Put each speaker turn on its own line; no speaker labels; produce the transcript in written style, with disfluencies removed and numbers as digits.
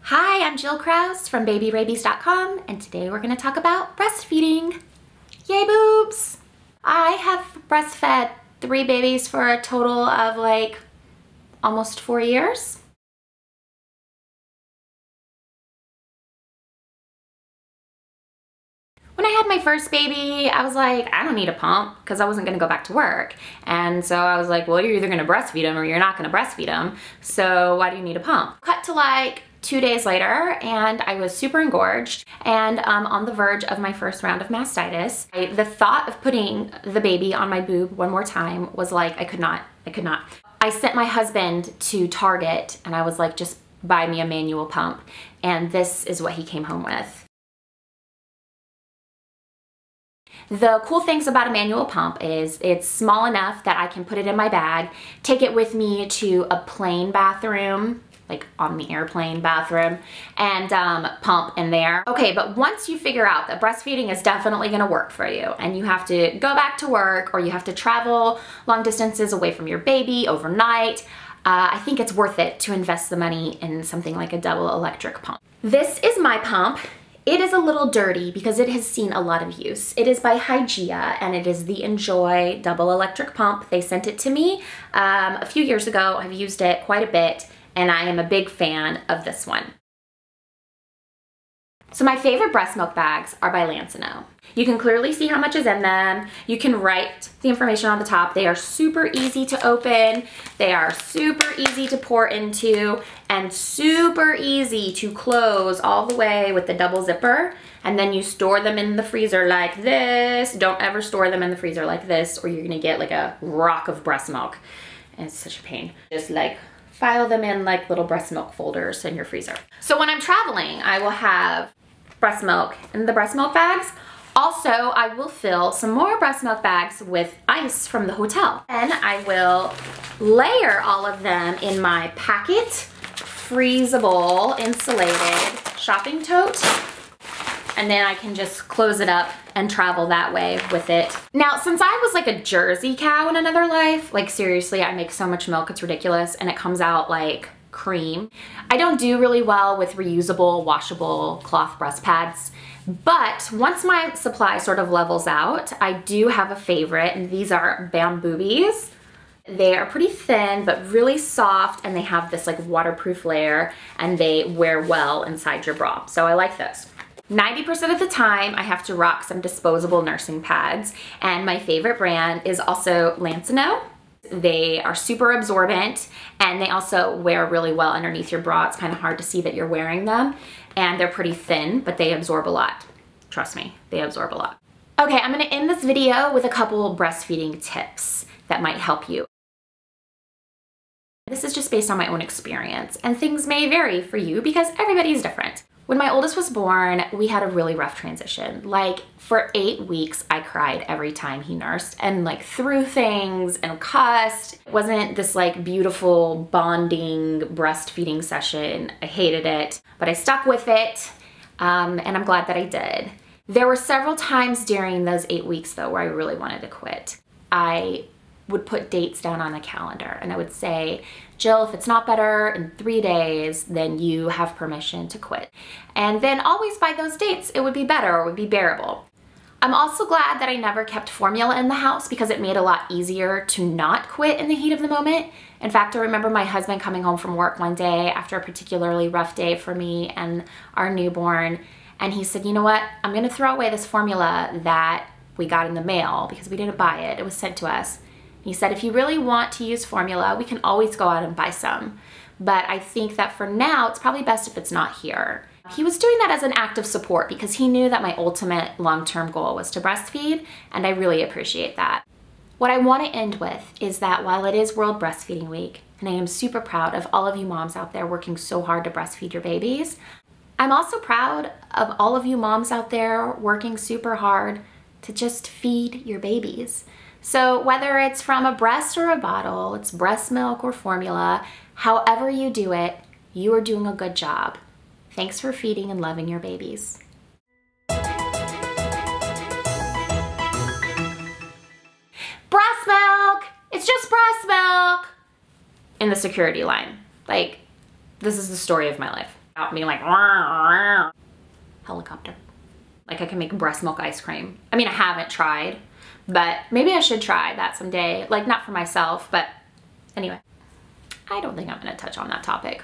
Hi, I'm Jill Krause from babyrabies.com, and today we're going to talk about breastfeeding. Yay boobs! I have breastfed 3 babies for a total of like almost 4 years. When I had my first baby, I was like, I don't need a pump because I wasn't going to go back to work. And so I was like, well, you're either going to breastfeed them or you're not going to breastfeed them. So why do you need a pump? Cut to like 2 days later, and I was super engorged and on the verge of my first round of mastitis. The thought of putting the baby on my boob one more time was like, I could not. I sent my husband to Target and I was like, just buy me a manual pump. And this is what he came home with. The cool things about a manual pump is it's small enough that I can put it in my bag, take it with me to a plane bathroom, like on the airplane bathroom, and pump in there. Okay, but once you figure out that breastfeeding is definitely gonna work for you and you have to go back to work or you have to travel long distances away from your baby overnight, I think it's worth it to invest the money in something like a double electric pump. This is my pump. It is a little dirty because it has seen a lot of use. It is by Hygieia and it is the Enjoy double electric pump. They sent it to me a few years ago. I've used it quite a bit and I am a big fan of this one. So my favorite breast milk bags are by Lancino. You can clearly see how much is in them. You can write the information on the top. They are super easy to open. They are super easy to pour into and super easy to close all the way with the double zipper. And then you store them in the freezer like this. Don't ever store them in the freezer like this or you're gonna get like a rock of breast milk. And it's such a pain. Just like file them in like little breast milk folders in your freezer. So when I'm traveling, I will have breast milk in the breast milk bags. Also, I will fill some more breast milk bags with ice from the hotel. And I will layer all of them in my Packet freezable insulated shopping tote. And then I can just close it up and travel that way with it. Now, since I was like a Jersey cow in another life, like seriously, I make so much milk, it's ridiculous, and it comes out like cream. I don't do really well with reusable, washable cloth breast pads, but once my supply sort of levels out, I do have a favorite, and these are Bamboobies. They are pretty thin, but really soft, and they have this like waterproof layer, and they wear well inside your bra. So I like those. 90% of the time, I have to rock some disposable nursing pads, and my favorite brand is also Lancino. They are super absorbent and they also wear really well underneath your bra. It's kind of hard to see that you're wearing them, and they're pretty thin, but they absorb a lot. Trust me, they absorb a lot. Okay, I'm gonna end this video with a couple breastfeeding tips that might help you. This is just based on my own experience, and things may vary for you because everybody's different. When my oldest was born, we had a really rough transition. Like for 8 weeks, I cried every time he nursed and like threw things and cussed. It wasn't this like beautiful bonding breastfeeding session. I hated it, but I stuck with it, and I'm glad that I did. There were several times during those 8 weeks though where I really wanted to quit. I would put dates down on the calendar and I would say, Jill, if it's not better in 3 days, then you have permission to quit. And then always by those dates, it would be better or would be bearable. I'm also glad that I never kept formula in the house because it made it a lot easier to not quit in the heat of the moment. In fact, I remember my husband coming home from work one day after a particularly rough day for me and our newborn, and he said, you know what, I'm gonna throw away this formula that we got in the mail because we didn't buy it, it was sent to us. He said, if you really want to use formula, we can always go out and buy some. But I think that for now, it's probably best if it's not here. He was doing that as an act of support because he knew that my ultimate long-term goal was to breastfeed, and I really appreciate that. What I want to end with is that while it is World Breastfeeding Week, and I am super proud of all of you moms out there working so hard to breastfeed your babies, I'm also proud of all of you moms out there working super hard to just feed your babies. So whether it's from a breast or a bottle, it's breast milk or formula, however you do it, you are doing a good job. Thanks for feeding and loving your babies. Breast milk! It's just breast milk! In the security line. Like, this is the story of my life. being like, "Rah, rah." Helicopter. Like I can make breast milk ice cream. I mean, I haven't tried, but maybe I should try that someday. Like not for myself, but anyway. I don't think I'm gonna touch on that topic.